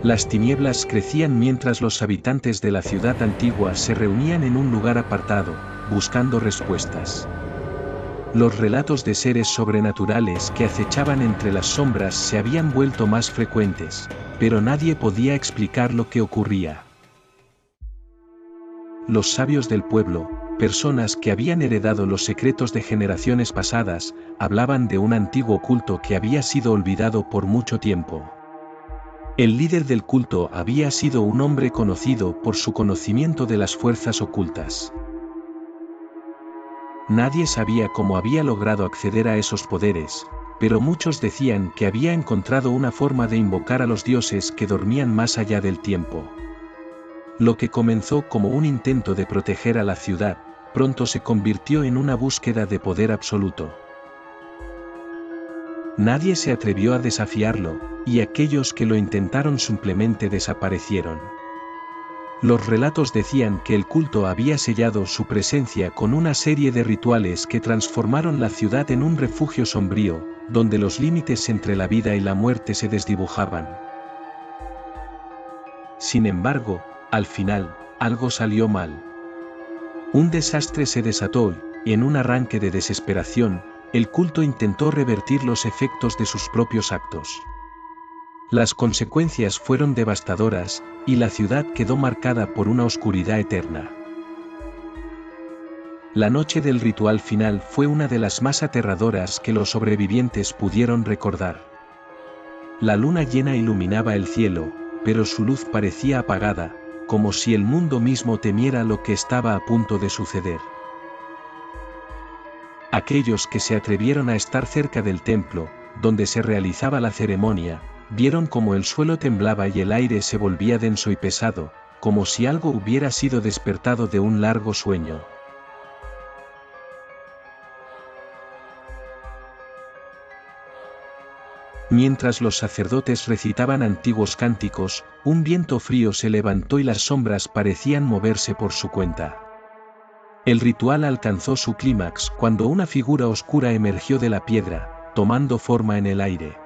Las tinieblas crecían mientras los habitantes de la ciudad antigua se reunían en un lugar apartado, buscando respuestas. Los relatos de seres sobrenaturales que acechaban entre las sombras se habían vuelto más frecuentes, pero nadie podía explicar lo que ocurría. Los sabios del pueblo, personas que habían heredado los secretos de generaciones pasadas, hablaban de un antiguo culto que había sido olvidado por mucho tiempo. El líder del culto había sido un hombre conocido por su conocimiento de las fuerzas ocultas. Nadie sabía cómo había logrado acceder a esos poderes, pero muchos decían que había encontrado una forma de invocar a los dioses que dormían más allá del tiempo. Lo que comenzó como un intento de proteger a la ciudad, pronto se convirtió en una búsqueda de poder absoluto. Nadie se atrevió a desafiarlo, y aquellos que lo intentaron simplemente desaparecieron. Los relatos decían que el culto había sellado su presencia con una serie de rituales que transformaron la ciudad en un refugio sombrío, donde los límites entre la vida y la muerte se desdibujaban. Sin embargo, al final, algo salió mal. Un desastre se desató y, en un arranque de desesperación, el culto intentó revertir los efectos de sus propios actos. Las consecuencias fueron devastadoras, y la ciudad quedó marcada por una oscuridad eterna. La noche del ritual final fue una de las más aterradoras que los sobrevivientes pudieron recordar. La luna llena iluminaba el cielo, pero su luz parecía apagada, como si el mundo mismo temiera lo que estaba a punto de suceder. Aquellos que se atrevieron a estar cerca del templo, donde se realizaba la ceremonia, vieron cómo el suelo temblaba y el aire se volvía denso y pesado, como si algo hubiera sido despertado de un largo sueño. Mientras los sacerdotes recitaban antiguos cánticos, un viento frío se levantó y las sombras parecían moverse por su cuenta. El ritual alcanzó su clímax cuando una figura oscura emergió de la piedra, tomando forma en el aire.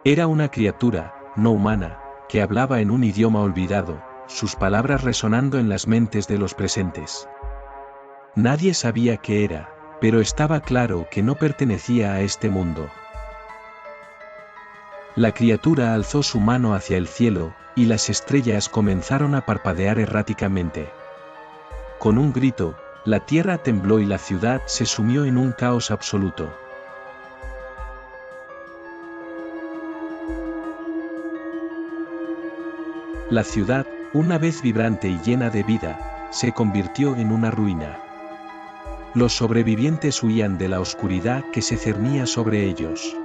Era una criatura, no humana, que hablaba en un idioma olvidado, sus palabras resonando en las mentes de los presentes. Nadie sabía qué era, pero estaba claro que no pertenecía a este mundo. La criatura alzó su mano hacia el cielo, y las estrellas comenzaron a parpadear erráticamente. Con un grito, la tierra tembló y la ciudad se sumió en un caos absoluto. La ciudad, una vez vibrante y llena de vida, se convirtió en una ruina. Los sobrevivientes huían de la oscuridad que se cernía sobre ellos.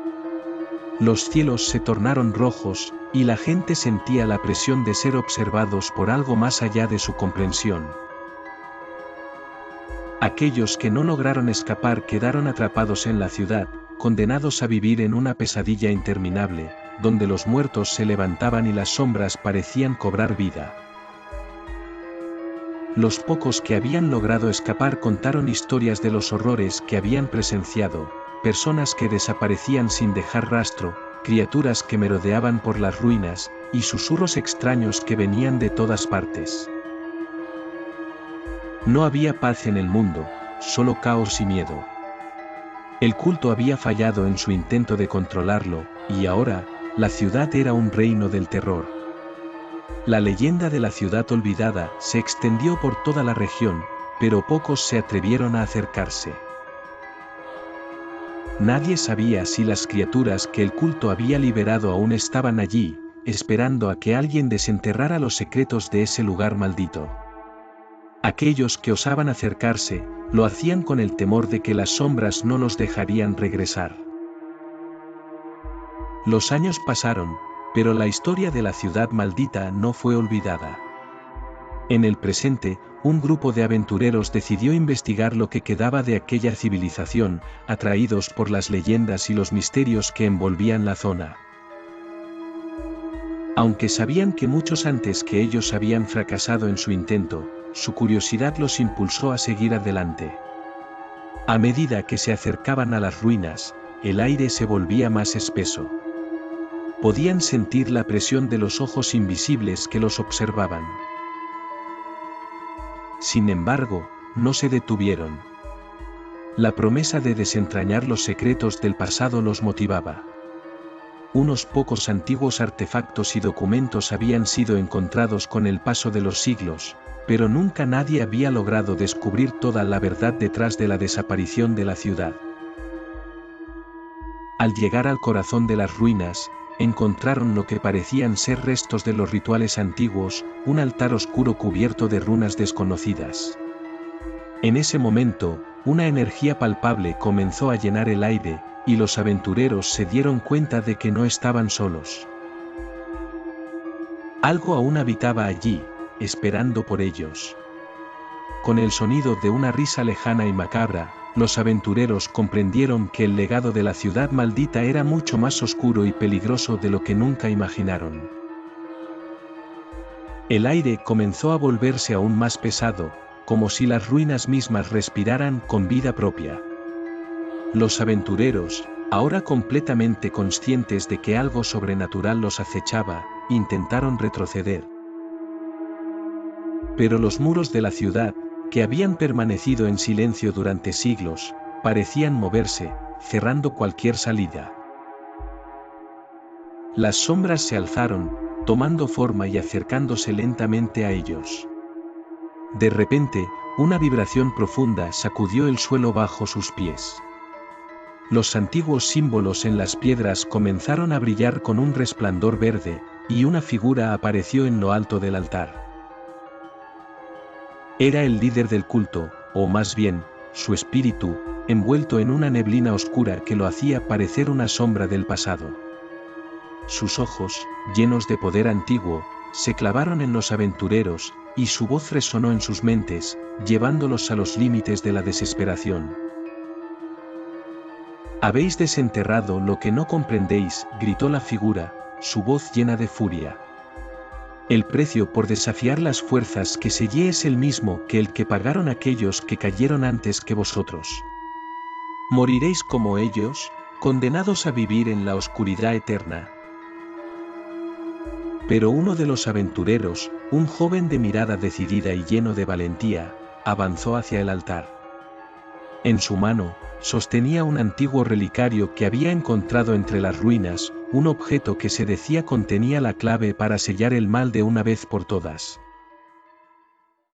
Los cielos se tornaron rojos, y la gente sentía la presión de ser observados por algo más allá de su comprensión. Aquellos que no lograron escapar quedaron atrapados en la ciudad, condenados a vivir en una pesadilla interminable, donde los muertos se levantaban y las sombras parecían cobrar vida. Los pocos que habían logrado escapar contaron historias de los horrores que habían presenciado, personas que desaparecían sin dejar rastro, criaturas que merodeaban por las ruinas, y susurros extraños que venían de todas partes. No había paz en el mundo, solo caos y miedo. El culto había fallado en su intento de controlarlo, y ahora, la ciudad era un reino del terror. La leyenda de la ciudad olvidada se extendió por toda la región, pero pocos se atrevieron a acercarse. Nadie sabía si las criaturas que el culto había liberado aún estaban allí, esperando a que alguien desenterrara los secretos de ese lugar maldito. Aquellos que osaban acercarse, lo hacían con el temor de que las sombras no los dejarían regresar. Los años pasaron, pero la historia de la ciudad maldita no fue olvidada. En el presente, un grupo de aventureros decidió investigar lo que quedaba de aquella civilización, atraídos por las leyendas y los misterios que envolvían la zona. Aunque sabían que muchos antes que ellos habían fracasado en su intento, su curiosidad los impulsó a seguir adelante. A medida que se acercaban a las ruinas, el aire se volvía más espeso. podían sentir la presión de los ojos invisibles que los observaban. Sin embargo, no se detuvieron. La promesa de desentrañar los secretos del pasado los motivaba. Unos pocos antiguos artefactos y documentos habían sido encontrados con el paso de los siglos, pero nunca nadie había logrado descubrir toda la verdad detrás de la desaparición de la ciudad. Al llegar al corazón de las ruinas, encontraron lo que parecían ser restos de los rituales antiguos, un altar oscuro cubierto de runas desconocidas. En ese momento, una energía palpable comenzó a llenar el aire, y los aventureros se dieron cuenta de que no estaban solos. Algo aún habitaba allí, esperando por ellos. Con el sonido de una risa lejana y macabra, los aventureros comprendieron que el legado de la ciudad maldita era mucho más oscuro y peligroso de lo que nunca imaginaron. El aire comenzó a volverse aún más pesado, como si las ruinas mismas respiraran con vida propia. Los aventureros, ahora completamente conscientes de que algo sobrenatural los acechaba, intentaron retroceder. Pero los muros de la ciudad, que habían permanecido en silencio durante siglos, parecían moverse, cerrando cualquier salida. Las sombras se alzaron, tomando forma y acercándose lentamente a ellos. De repente, una vibración profunda sacudió el suelo bajo sus pies. Los antiguos símbolos en las piedras comenzaron a brillar con un resplandor verde, y una figura apareció en lo alto del altar. Era el líder del culto, o más bien, su espíritu, envuelto en una neblina oscura que lo hacía parecer una sombra del pasado. Sus ojos, llenos de poder antiguo, se clavaron en los aventureros, y su voz resonó en sus mentes, llevándolos a los límites de la desesperación. «Habéis desenterrado lo que no comprendéis», gritó la figura, su voz llena de furia. «El precio por desafiar las fuerzas que sellé es el mismo que el que pagaron aquellos que cayeron antes que vosotros. Moriréis como ellos, condenados a vivir en la oscuridad eterna». Pero uno de los aventureros, un joven de mirada decidida y lleno de valentía, avanzó hacia el altar. En su mano, sostenía un antiguo relicario que había encontrado entre las ruinas, un objeto que se decía contenía la clave para sellar el mal de una vez por todas.